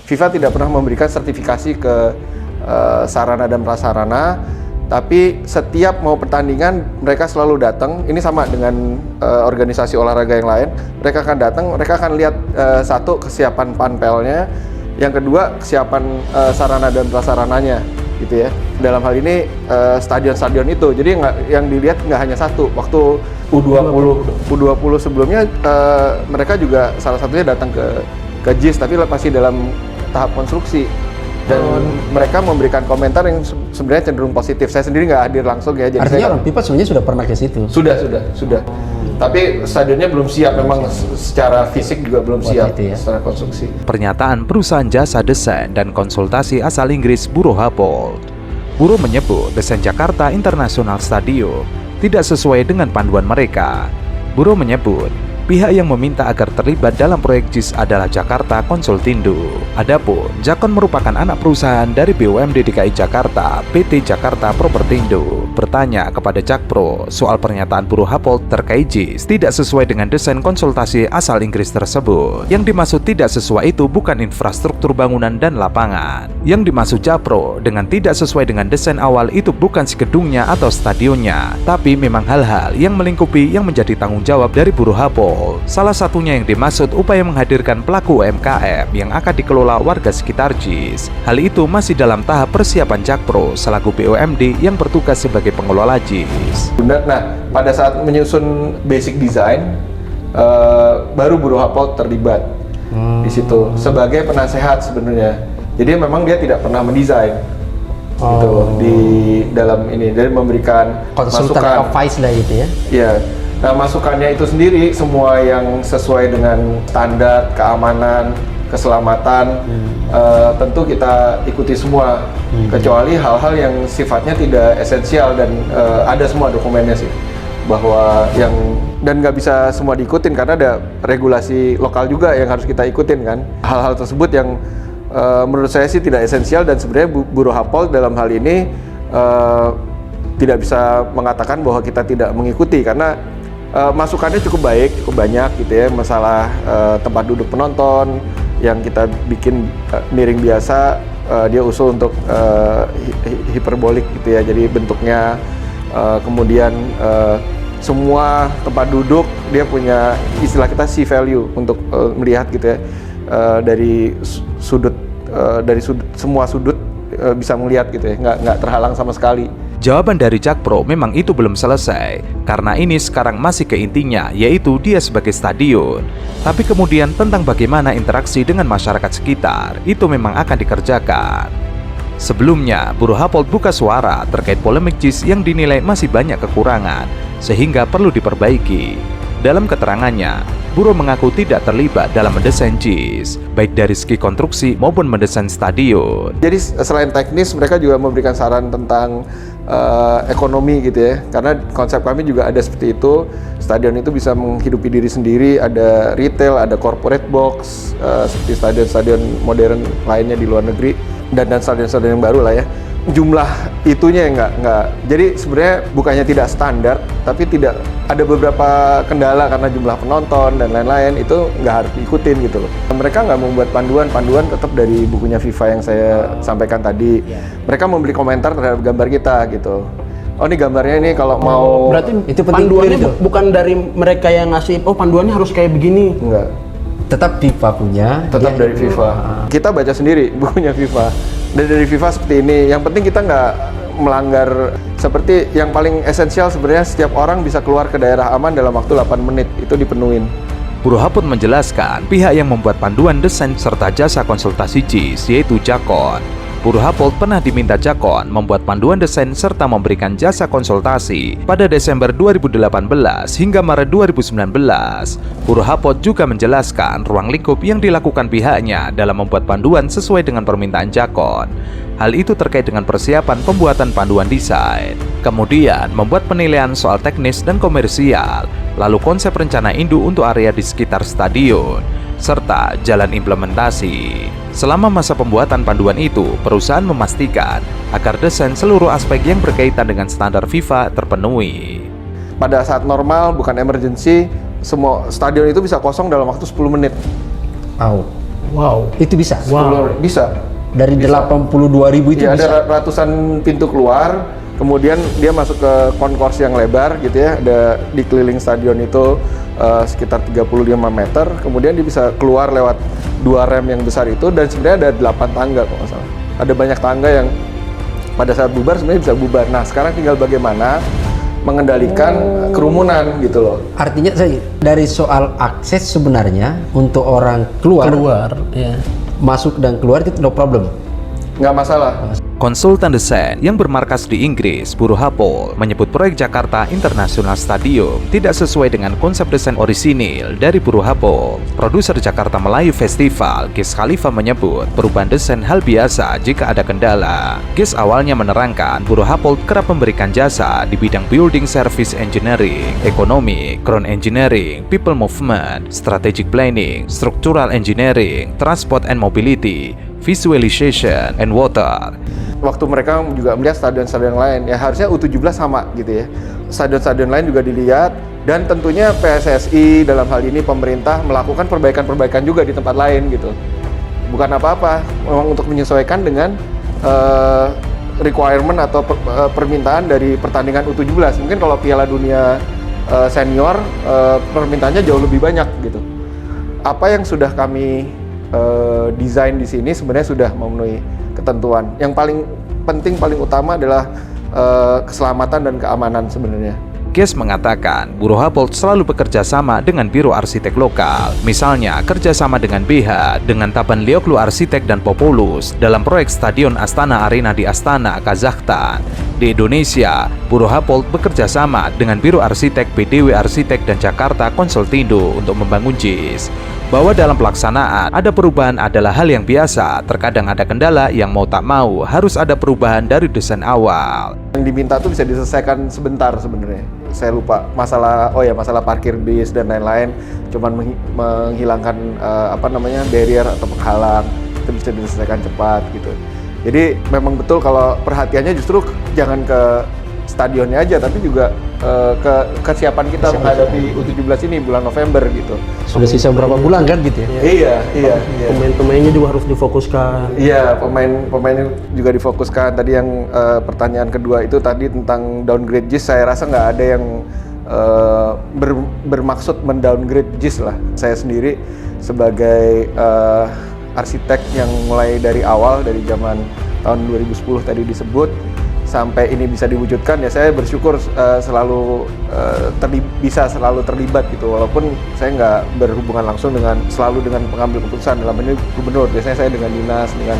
FIFA tidak pernah memberikan sertifikasi ke sarana dan prasarana, tapi setiap mau pertandingan mereka selalu datang. Ini sama dengan organisasi olahraga yang lain. Mereka akan datang, mereka akan lihat satu, kesiapan panpelnya, yang kedua kesiapan sarana dan prasarananya, gitu ya. Dalam hal ini stadion-stadion itu. Jadi yang dilihat nggak hanya satu. Waktu U20 sebelumnya mereka juga salah satunya datang ke JIS, tapi masih dalam tahap konstruksi. Dan mereka memberikan komentar yang sebenarnya cenderung positif. Saya sendiri nggak hadir langsung ya. Jadi artinya orang FIFA sebenarnya sudah pernah ke situ? Sudah. Tapi stadionnya belum siap, memang secara fisik juga belum siap secara konstruksi. Pernyataan perusahaan jasa desain dan konsultasi asal Inggris Buro Happold. Buro menyebut desain Jakarta International Stadium tidak sesuai dengan panduan mereka. Buro menyebut pihak yang meminta agar terlibat dalam proyek JIS adalah Jakarta Konsultindo. Adapun Jakon merupakan anak perusahaan dari BUMD DKI Jakarta, PT Jakarta Propertindo. Bertanya kepada Jakpro soal pernyataan Buro Happold terkait JIS tidak sesuai dengan desain konsultasi asal Inggris tersebut. Yang dimaksud tidak sesuai itu bukan infrastruktur bangunan dan lapangan. Yang dimaksud Jakpro dengan tidak sesuai dengan desain awal itu bukan si gedungnya atau stadionnya, tapi memang hal-hal yang melingkupi yang menjadi tanggung jawab dari Buro Happold. Salah satunya yang dimaksud upaya menghadirkan pelaku UMKM yang akan dikelola warga sekitar JIS. Hal itu masih dalam tahap persiapan Jakpro selaku BUMD yang bertugas sebagai pengelola JIS. Nah, pada saat menyusun basic design, baru Buro Happold terlibat di situ sebagai penasehat sebenarnya. Jadi memang dia tidak pernah mendesain. Gitu, di dalam ini, dari memberikan konsultan advice lah itu ya. Iya. Nah, masukannya itu sendiri semua yang sesuai dengan standar keamanan, keselamatan, tentu kita ikuti semua, kecuali hal-hal yang sifatnya tidak esensial, dan ada semua dokumennya sih, bahwa yang dan nggak bisa semua diikutin karena ada regulasi lokal juga yang harus kita ikutin kan. Hal-hal tersebut yang menurut saya sih tidak esensial, dan sebenarnya Buro Happold dalam hal ini tidak bisa mengatakan bahwa kita tidak mengikuti, karena masukannya cukup baik, cukup banyak gitu ya. Masalah tempat duduk penonton yang kita bikin miring biasa, dia usul untuk hiperbolik gitu ya, jadi bentuknya kemudian semua tempat duduk dia punya istilah kita C value untuk melihat gitu ya, dari sudut semua sudut bisa melihat gitu ya, nggak terhalang sama sekali. Jawaban dari Jakpro memang itu belum selesai, karena ini sekarang masih ke intinya, yaitu dia sebagai stadion. Tapi kemudian tentang bagaimana interaksi dengan masyarakat sekitar, itu memang akan dikerjakan. Sebelumnya, Buro Happold buka suara terkait polemik JIS yang dinilai masih banyak kekurangan, sehingga perlu diperbaiki. Dalam keterangannya, Buro mengaku tidak terlibat dalam mendesain JIS, baik dari segi konstruksi maupun mendesain stadion. Jadi selain teknis, mereka juga memberikan saran tentang ekonomi gitu ya, karena konsep kami juga ada seperti itu. Stadion itu bisa menghidupi diri sendiri, ada retail, ada corporate box, seperti stadion-stadion modern lainnya di luar negeri, dan stadion-stadion yang baru lah ya. Jumlah itunya nggak, jadi sebenarnya bukannya tidak standar, tapi tidak, ada beberapa kendala karena jumlah penonton dan lain-lain, itu nggak harus diikutin gitu loh. Mereka nggak membuat panduan tetap dari bukunya FIFA yang saya sampaikan tadi. Mereka memberi komentar terhadap gambar kita gitu. Oh, ini gambarnya ini kalau mau. Berarti itu panduannya itu bukan dari mereka yang ngasih, oh panduannya harus kayak begini. Enggak. Tetap FIFA punya. Tetap dari FIFA. Kita baca sendiri bukunya FIFA. Dan dari FIFA seperti ini. Yang penting kita nggak melanggar. Seperti yang paling esensial sebenarnya, setiap orang bisa keluar ke daerah aman dalam waktu 8 menit. Itu dipenuhin. Buro Happold menjelaskan pihak yang membuat panduan desain serta jasa konsultasi JIS, yaitu Jakon. Buro Happold pernah diminta Jakon membuat panduan desain serta memberikan jasa konsultasi pada Desember 2018 hingga Maret 2019. Buro Happold juga menjelaskan ruang lingkup yang dilakukan pihaknya dalam membuat panduan sesuai dengan permintaan Jakon. Hal itu terkait dengan persiapan pembuatan panduan desain, kemudian membuat penilaian soal teknis dan komersial, lalu konsep rencana induk untuk area di sekitar stadion, serta jalan implementasi. Selama masa pembuatan panduan itu, perusahaan memastikan agar desain seluruh aspek yang berkaitan dengan standar FIFA terpenuhi. Pada saat normal, bukan emergency, semua stadion itu bisa kosong dalam waktu 10 menit. Wow. Itu bisa. Wow. Bisa. Dari 82.000 itu Ya, bisa. ada ratusan pintu keluar, kemudian dia masuk ke koncourse yang lebar gitu ya, ada di keliling stadion itu sekitar 35 meter, kemudian dia bisa keluar lewat 2 rem yang besar itu, dan sebenarnya ada 8 tangga kalau nggak salah. Ada banyak tangga yang pada saat bubar sebenarnya bisa bubar. Nah, sekarang tinggal bagaimana mengendalikan kerumunan gitu loh. Artinya dari soal akses sebenarnya untuk orang keluar, ya. masuk dan keluar itu no problem. Nggak masalah. Konsultan desain yang bermarkas di Inggris, Buro Happold, menyebut proyek Jakarta International Stadium tidak sesuai dengan konsep desain orisinil dari Buro Happold. Produser Jakarta Melayu Festival, Gis Khalifa, menyebut perubahan desain hal biasa jika ada kendala. Gis awalnya menerangkan Buro Happold kerap memberikan jasa di bidang building service engineering, ekonomi, ground engineering, people movement, strategic planning, structural engineering, transport and mobility, visualization, and water. Waktu mereka juga melihat stadion-stadion lain, ya harusnya U17 sama gitu ya. Stadion-stadion lain juga dilihat, dan tentunya PSSI dalam hal ini pemerintah melakukan perbaikan-perbaikan juga di tempat lain gitu. Bukan apa-apa, memang untuk menyesuaikan dengan requirement atau permintaan dari pertandingan U17. Mungkin kalau Piala Dunia senior permintaannya jauh lebih banyak gitu. Apa yang sudah kami desain di sini sebenarnya sudah memenuhi ketentuan. Yang paling penting, paling utama adalah keselamatan dan keamanan sebenarnya. Gis mengatakan Buro Happold selalu bekerja sama dengan biro arsitek lokal, misalnya kerjasama dengan BH, dengan Taban Lioglu Arsitek dan Populus dalam proyek Stadion Astana Arena di Astana, Kazakhstan. Di Indonesia, Buro Happold bekerja sama dengan Biro Arsitek BDW Arsitek dan Jakarta Konsultindo untuk membangun JIS. Bahwa dalam pelaksanaan ada perubahan adalah hal yang biasa, terkadang ada kendala yang mau tak mau harus ada perubahan dari desain awal. Yang diminta tuh bisa diselesaikan sebentar sebenarnya. Saya lupa masalah masalah parkir bis dan lain-lain, cuman menghilangkan barrier atau penghalang, itu bisa diselesaikan cepat gitu. Jadi memang betul kalau perhatiannya justru jangan ke stadionnya aja, tapi juga ke kesiapan kita menghadapi U17 ini bulan November gitu. Sudah sisa berapa bulan kan gitu ya? Iya. Pemain-pemainnya juga harus difokuskan. Iya, pemainnya juga difokuskan. Tadi yang pertanyaan kedua itu tadi tentang downgrade JIS, saya rasa nggak ada yang bermaksud mendowngrade JIS lah. Saya sendiri sebagai arsitek yang mulai dari awal, dari zaman tahun 2010 tadi disebut, sampai ini bisa diwujudkan, ya saya bersyukur bisa selalu terlibat gitu, walaupun saya nggak berhubungan langsung selalu dengan pengambil keputusan, dalam ini gubernur, biasanya saya dengan dinas, dengan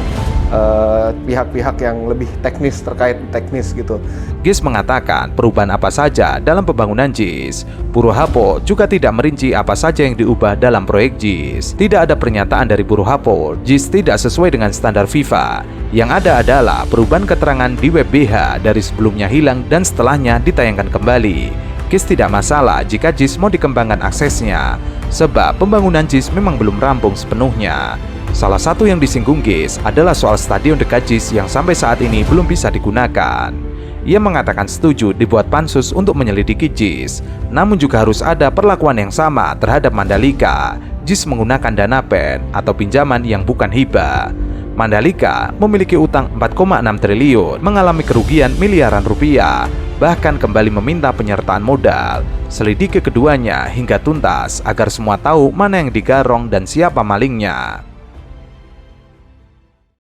pihak-pihak yang lebih terkait teknis gitu. Gis mengatakan perubahan apa saja dalam pembangunan JIS. Buro Happold juga tidak merinci apa saja yang diubah dalam proyek JIS. Tidak ada pernyataan dari Buro Happold JIS tidak sesuai dengan standar FIFA. Yang ada adalah perubahan keterangan di web BH dari sebelumnya hilang dan setelahnya ditayangkan kembali. Gis tidak masalah jika JIS mau dikembangkan aksesnya, sebab pembangunan JIS memang belum rampung sepenuhnya. Salah satu yang disinggung Gis adalah soal stadion dekat JIS yang sampai saat ini belum bisa digunakan. Ia mengatakan setuju dibuat pansus untuk menyelidiki JIS, namun juga harus ada perlakuan yang sama terhadap Mandalika. JIS menggunakan dana pen atau pinjaman yang bukan hibah. Mandalika memiliki utang 4,6 triliun, mengalami kerugian miliaran rupiah, bahkan kembali meminta penyertaan modal. Selidiki keduanya hingga tuntas agar semua tahu mana yang digarong dan siapa malingnya.